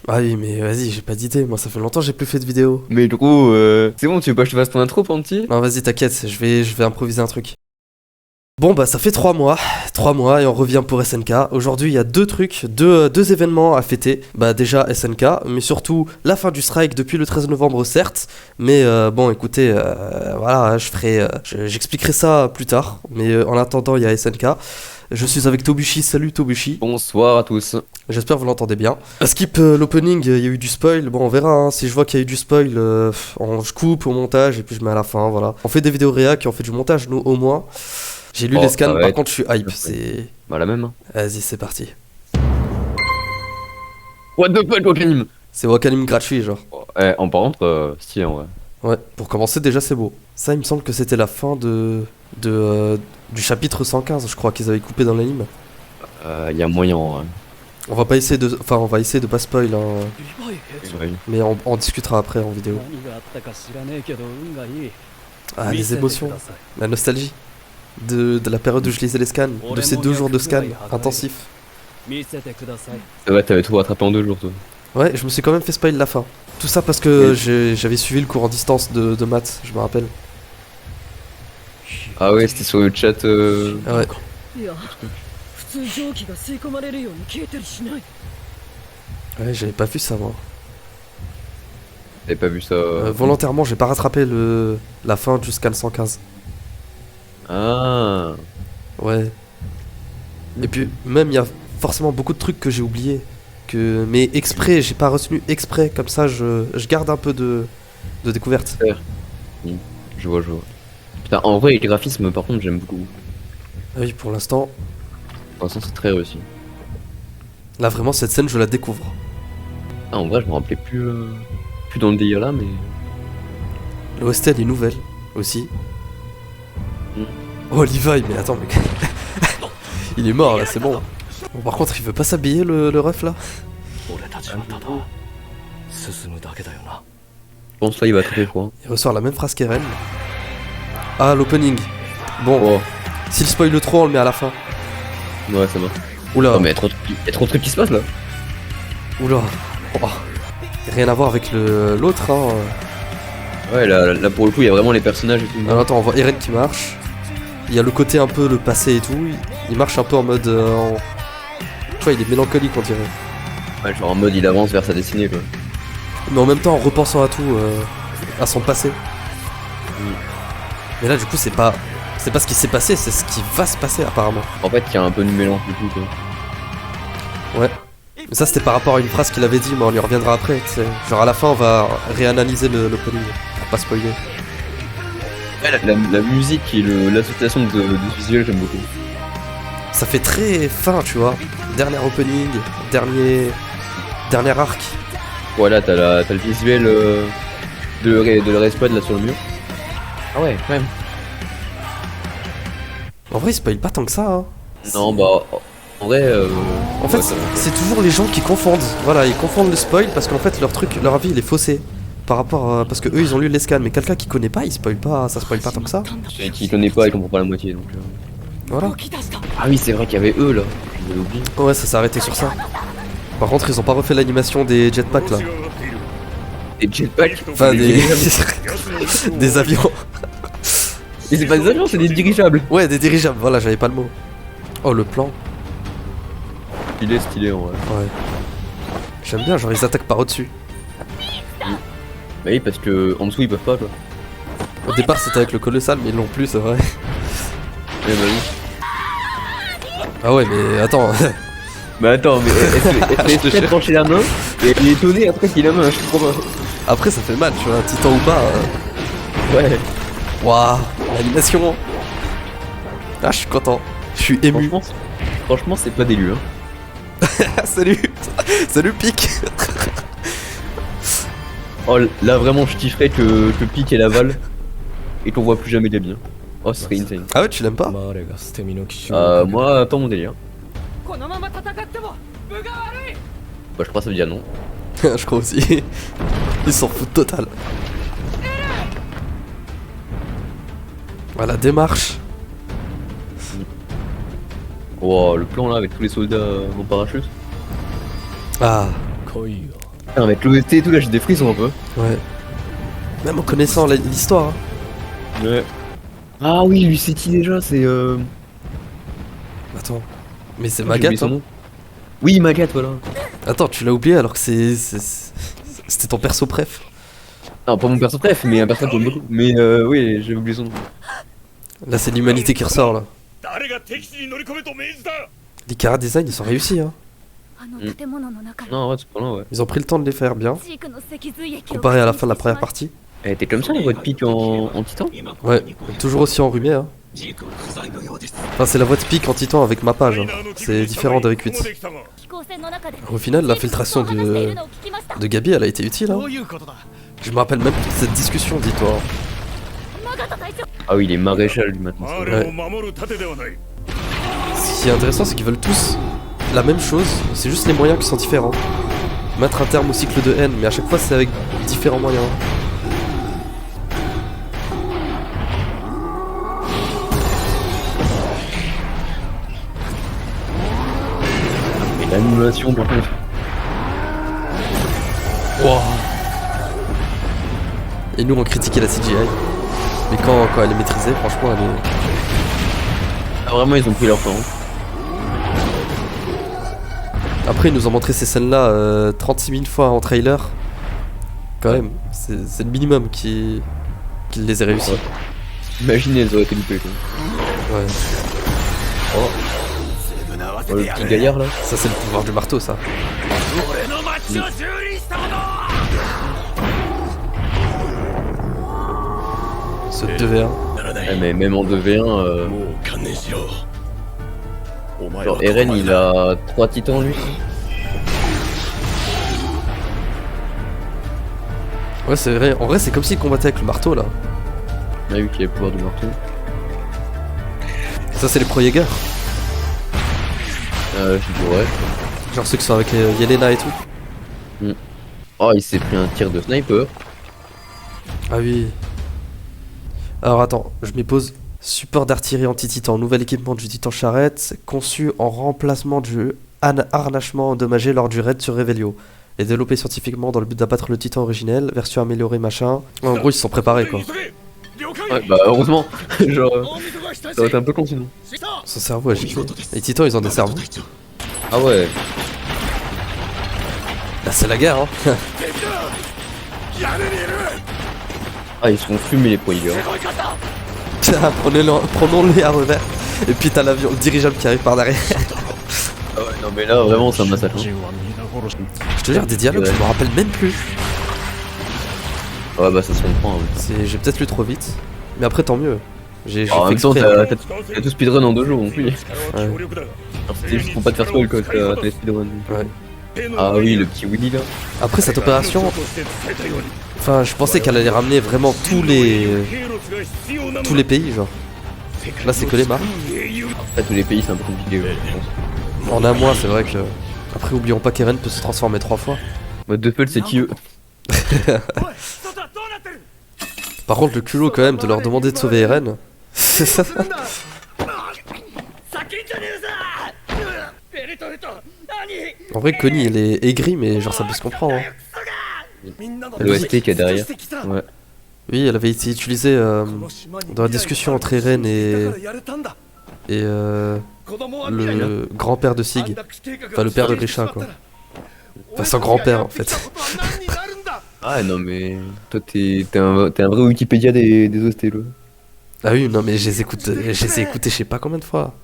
Ah oui, mais vas-y, j'ai pas d'idée. Moi, ça fait longtemps que j'ai plus fait de vidéo. Mais du coup, c'est bon, tu veux pas que je te fasse ton intro, Panty? Non, vas-y, t'inquiète, je vais improviser un truc. Bon, bah, ça fait 3 mois. 3 mois et on revient pour SNK. Aujourd'hui, il y a deux trucs, deux événements à fêter. Bah, déjà SNK, mais surtout la fin du strike depuis le 13 novembre, certes. Mais bon, écoutez, voilà, j'expliquerai ça plus tard. Mais en attendant, il y a SNK. Je suis avec Tobushi. Salut Tobushi. Bonsoir à tous. J'espère que vous l'entendez bien. Skip l'opening, il y a eu du spoil. Bon, on verra. Hein, si je vois qu'il y a eu du spoil, je coupe au montage et puis je mets à la fin. Voilà. On fait des vidéos réac et on fait du montage, nous, au moins. J'ai lu les scans, par contre, je suis hype. C'est. Bah, la même. Hein. Vas-y, c'est parti. What the fuck, Wakanim? C'est Wakanim gratuit, genre. En par contre, si, en vrai. Ouais, pour commencer, déjà, c'est beau. Ça, il me semble que c'était la fin du chapitre 115, je crois, qu'ils avaient coupé dans l'anime. Y a moyen, en vrai. On va pas essayer de. Enfin, on va essayer de pas spoil, hein. Ouais. Mais on discutera après en vidéo. Ah, les émotions, la nostalgie de la période où je lisais les scans, de ces 2 jours de scans intensifs. Ouais, t'avais tout rattrapé en 2 jours, toi. Ouais, je me suis quand même fait spoil la fin. Tout ça parce que j'avais suivi le cours en distance de maths, je me rappelle. Ah ouais, c'était sur le chat. Ah ouais. Ouais, j'avais pas vu ça moi. T'avais pas vu ça. Volontairement, j'ai pas rattrapé la fin du scan 115. Ah. Ouais. Et puis, même, il y a forcément beaucoup de trucs que j'ai oubliés. Mais exprès, j'ai pas retenu exprès. Comme ça, je garde un peu de découverte. Je vois. Putain, en vrai, les graphismes, par contre, j'aime beaucoup. Ah oui, pour l'instant, Pour l'instant, c'est très réussi. là vraiment, cette scène, je la découvre. Ah, en vrai, je me rappelais plus dans le délire là, mais. L'OST, elle est nouvelle aussi. Mm. Oh, Levi, mais attends, mec. Il est mort là, c'est bon. Bon, par contre, il veut pas s'habiller le ref là. Je pense là, il va très froid. Il ressort la même phrase qu'Eren. Ah, l'opening. Bon, Oh, s'il spoil trop, on le met à la fin. ouais, ça va. Oula, Non, mais y a trop de trucs qui se passent là. oula. Oh. Rien à voir avec l'autre, hein. Ouais, là pour le coup, il y a vraiment les personnages et tout. Alors attends, on voit Eren qui marche. Il y a le côté un peu le passé et tout. Il marche un peu en mode. Tu vois, il est mélancolique, on dirait. Ouais, genre en mode il avance vers sa destinée quoi. Mais en même temps, en repensant à tout, à son passé. Mais là, du coup, c'est pas ce qui s'est passé, c'est ce qui va se passer apparemment. En fait, il y a un peu de mélange du tout quoi. Ouais. Mais ça, c'était par rapport à une phrase qu'il avait dit, mais on y reviendra après. Tu sais. Genre à la fin, on va réanalyser l'opening pour pas spoiler. Ouais, la musique et l'association de visuels, j'aime beaucoup. Ça fait très fin, tu vois. Dernier opening, dernier arc. Voilà, t'as le visuel de la respawn là sur le mur. Ah ouais, quand même. En vrai, il spoil pas tant que ça. Hein. Non, bah, en vrai. En fait, ouais, c'est toujours les gens qui confondent. Voilà, ils confondent le spoil parce qu'en fait, leur avis, il est faussé. Par rapport à... Parce que eux, ils ont lu les scans. Mais quelqu'un qui connaît pas, il spoil pas. Ça spoil pas tant que ça. et qui connaît pas, il comprend pas la moitié donc. Voilà. Ah oui, c'est vrai qu'il y avait eux là. Je l'avais oublié. Ouais, ça s'est arrêté sur ça. Par contre, ils ont pas refait l'animation des jetpacks là. Des jetpacks. Enfin, des avions. Et c'est pas des avions, c'est des dirigeables. Ouais, des dirigeables. Voilà, j'avais pas le mot. Oh, le plan. Stylé en vrai. Ouais. J'aime bien, genre ils attaquent par au-dessus. Bah oui, parce que en dessous ils peuvent pas quoi. Au départ, c'était avec le colossal, mais ils l'ont plus, c'est vrai. Eh bah oui. Ah ouais, mais attends. Bah attends, mais elle se fait trancher la main et elle est étonnée après qu'il a la main, je comprends pas. Après, ça fait mal, tu vois, titan ou pas. Ouais. Waouh, l'animation. Ah, je suis content. Je suis ému. Franchement, c'est pas délu. Hein. Salut. Salut, Pic. Oh, là vraiment, je kifferais que Pique et Laval et qu'on voit plus jamais des biens. Oh, ce serait insane. Ah ouais, tu l'aimes pas? Moi, pas mon délire. Bah, je crois que ça veut dire non. Je crois aussi. Ils s'en foutent total. Voilà, démarche. Oh, le plan là avec tous les soldats en parachute. Ah. Avec l'OST et tout, là j'ai des frissons un peu. Ouais. Même en connaissant l'histoire. Hein. Ouais. Ah oui, lui c'est qui déjà? C'est Attends. Mais c'est j'ai oublié Magat, son hein. nom. Oui, Magat, voilà. Attends, tu l'as oublié alors que c'était ton perso préf. Non, pas mon perso préf, mais un perso que j'aime beaucoup. Mais oui, j'ai oublié son nom. Là, c'est l'humanité qui ressort, là. 誰が敵地に乗り込めと命じた。 Les Kara Design, ils sont réussis, hein. あの建物の中に Non, ouais, c'est pas loin, ouais. Ils ont pris le temps de les faire bien. ジークの脊髄液を Comparé à la fin de la première partie. Elle était comme ça la voix de Pique en titan? Ouais, toujours aussi enrhumé, hein. Enfin, c'est la voix de pique en titan avec ma page. Hein. C'est différent d'avec 8. 飛行船の中で Au final, l'infiltration de Gabi, elle a été utile. Hein. どういうことだ。 Je me rappelle même de cette discussion, dis-toi. マガタ隊長 Ah oui, il est maréchal lui maintenant. マーレを守る盾ではない。 Ce qui est intéressant, c'est qu'ils veulent tous la même chose, c'est juste les moyens qui sont différents. Mettre un terme au cycle de haine, mais à chaque fois, c'est avec différents moyens. Et l'animation par contre. Wow. Et nous, on critiquait la CGI. Mais quand elle est maîtrisée, franchement, elle est... Ah, vraiment, ils ont pris leur temps. Après, ils nous ont montré ces scènes-là 36 000 fois en trailer. Quand même, c'est le minimum qui les ait réussi. Ouais. Imaginez, elles auraient été loupées. Quoi. Ouais. Oh, le petit gaillard là. Ça, c'est le pouvoir du marteau, ça. 俺の町を蹂躙した者。 Ce 2v1. Ouais, mais même en 2v1, もう観念しろ。お前は genre Eren il a 3 titans lui. Ouais, c'est vrai. En vrai, c'est comme s'il combattait avec le marteau, là. On a vu qu'il y a le pouvoir du marteau. Ça, c'est les pro Jäger. Je dirais. Genre ceux qui sont avec Yelena et tout. Oh, il s'est pris un tir de sniper. Ah oui. Alors attends, je m'y pose. Support d'artillerie anti-titan, nouvel équipement du titan charrette, conçu en remplacement du harnachement endommagé lors du raid sur Revelio. Et développé scientifiquement dans le but d'abattre le titan originel, version améliorée machin. En gros, ils se sont préparés quoi. 了解。 Ouais, bah heureusement. Genre, 大水がしたし ça aurait été un peu con sinon. Son cerveau a giclé. Les titans, ils ont des cerveaux. Ah ouais. Là, c'est la guerre, hein. 屋根にいる。 Ah, ils se font fumer les pro-Jäger. すごい方。 Tiens, prenons-les à revers. Et puis t'as l'avion, le dirigeable qui arrive par derrière. Ah ouais, non mais là vraiment c'est un massacre. Hein. 人は皆殺し。 Je te jure, des dialogues, je me rappelle même plus. Ouais bah ça se comprend. Hein. J'ai peut-être lu trop vite. Mais après, tant mieux. J'ai En fait même temps exprès. t'as tout speedrun en 2 jours donc oui. 力は強力だが。 C'était juste pour pas te faire spoil quoi, t'as les speedrun. Ouais. Ah oui, le petit Willy là. Après cette opération, enfin, je pensais qu'elle allait ramener vraiment tous les pays, genre. Là, c'est que les marques. Après tous les pays c'est un peu compliqué je pense. En un mois, c'est vrai que. Après, oublions pas qu'Eren peut se transformer 3 fois. Mode Duffel c'est qui eux? Par contre, le culot quand même de leur demander de sauver Eren. En vrai, Connie, il est aigri, mais genre ça peut se comprendre. Hein. L'OST qui est derrière. Ouais. Oui, elle avait été utilisée dans la discussion entre Eren et le grand-père de Sig. Enfin, le père de Grisha, quoi. Enfin, son grand-père, en fait. Ah non mais toi t'es un vrai Wikipédia des OST là. Ah oui, non, mais je les ai écoutés je sais pas combien de fois.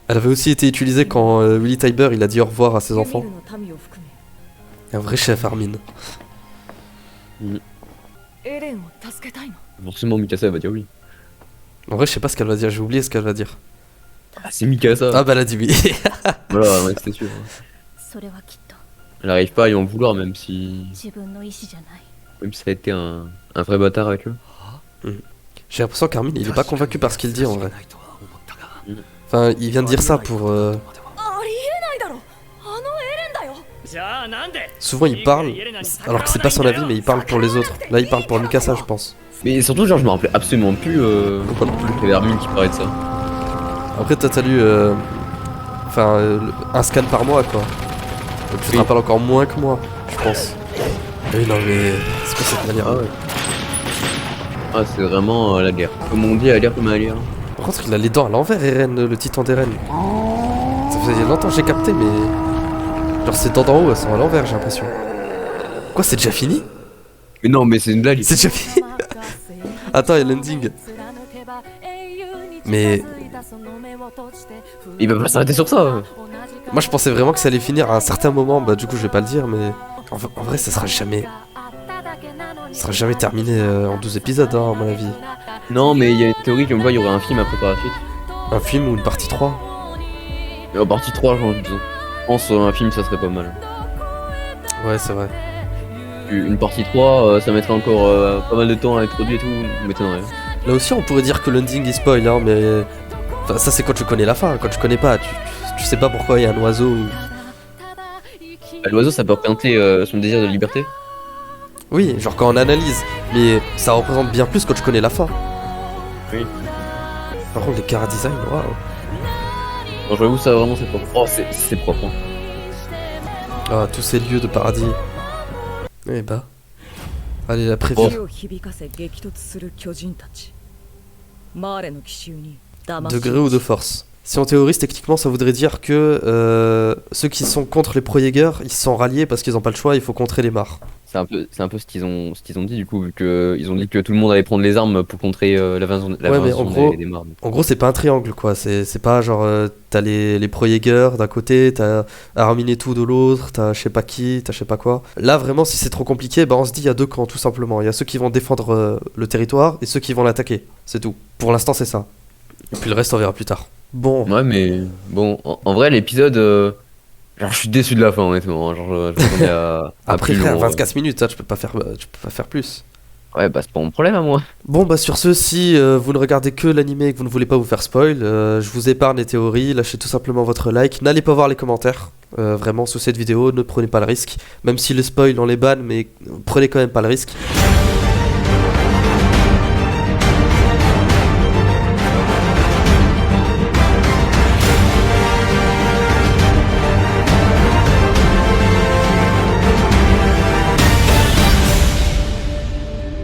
Elle avait aussi été utilisée quand Willy Tybur, il a dit au revoir à ses enfants. Un vrai chef, Armin. Forcément Mikasa elle va dire oui. En vrai, je sais pas ce qu'elle va dire, j'ai oublié ce qu'elle va dire. Ah c'est Mikasa. Ah bah, elle a dit oui. Voilà, ouais, c'était sûr. Elle arrive pas à y en vouloir même si ça a été un vrai bâtard avec eux. J'ai l'impression qu'Armin, il est pas convaincu par ce qu'il dit en vrai. Enfin, il vient de dire ça pour... Souvent il parle, alors que c'est pas son avis, mais il parle pour les autres. Là, il parle pour Mikasa, je pense. Mais surtout genre je me rappelais absolument plus Pas non plus. qu'il y avait Armin qui parlait de ça. Après, toi, t'as lu un scan par mois, quoi. Donc tu te Oui. rappelles encore moins que moi, je pense. Oui, non, mais c'est quoi cette manière? Ah ouais. Ah, c'est vraiment la guerre. Comme on dit, à l'air comme à l'air. Par contre, il a les dents à l'envers, Eren, le titan d'Eren. Ça faisait longtemps que j'ai capté, mais. Genre, ses dents d'en haut, elles sont à l'envers, j'ai l'impression. Quoi, c'est déjà fini? Mais non, mais c'est une blague. C'est déjà fini? Attends, il y a l'ending. Mais. Il va pas s'arrêter sur ça. Moi, je pensais vraiment que ça allait finir à un certain moment. Bah, du coup, je vais pas le dire, mais. En vrai, ça sera jamais. Ça sera jamais terminé en 12 épisodes, hein, à mon avis. Non, mais il y a une théorie comme quoi il y aurait un film après par la suite. Un film ou une partie 3? Et en partie 3, je pense un film ça serait pas mal. Ouais, c'est vrai. Une partie 3, ça mettrait encore pas mal de temps à être produit et tout, m'étonnerait. Là aussi, on pourrait dire que l'ending il spoil, hein, mais. Enfin, ça, c'est quand tu connais la fin. Quand tu connais pas, tu sais pas pourquoi il y a un oiseau. Bah, l'oiseau ça peut représenter son désir de liberté. Oui, genre quand on analyse. Mais ça représente bien plus quand tu connais la fin. Oui. Par contre, les cara design, waouh. Non, j'avoue ça vraiment c'est propre. Oh, c'est propre. Hein. Ah, tous ces lieux de paradis. Eh bah. Allez, la preview. Oh. 火を響かせ激突する巨人たちマーレの奇襲に騙し Degré ou de force. Si on théorise, techniquement, ça voudrait dire que ceux qui sont contre les pro-Jäger, ils se sont ralliés parce qu'ils ont pas le choix, il faut contrer les mares. C'est un peu ce qu'ils ont dit du coup, vu que ils ont dit que tout le monde allait prendre les armes pour contrer l'invasion mais en gros- des Marnes. En gros, c'est pas un triangle, quoi. C'est pas genre, t'as les pro-Jäger d'un côté, t'as Armin et tout de l'autre, t'as je sais pas qui, t'as je sais pas quoi. Là, vraiment, si c'est trop compliqué, bah on se dit il y a deux camps, tout simplement. Il y a ceux qui vont défendre le territoire et ceux qui vont l'attaquer. C'est tout. Pour l'instant, c'est ça. Et puis le reste, on verra plus tard. Bon, Ouais, mais bon, en vrai, l'épisode. Genre, je suis déçu de la fin, honnêtement. Genre, je m'attendais à après, plus frère, long, 24 minutes, hein, tu peux pas faire plus. Ouais, bah, c'est pas mon problème à moi. Bon bah sur ce, si vous ne regardez que l'animé et que vous ne voulez pas vous faire spoil, je vous épargne les théories, lâchez tout simplement votre like, n'allez pas voir les commentaires, vraiment sous cette vidéo, ne prenez pas le risque, même si les spoils on les banne, mais prenez quand même pas le risque.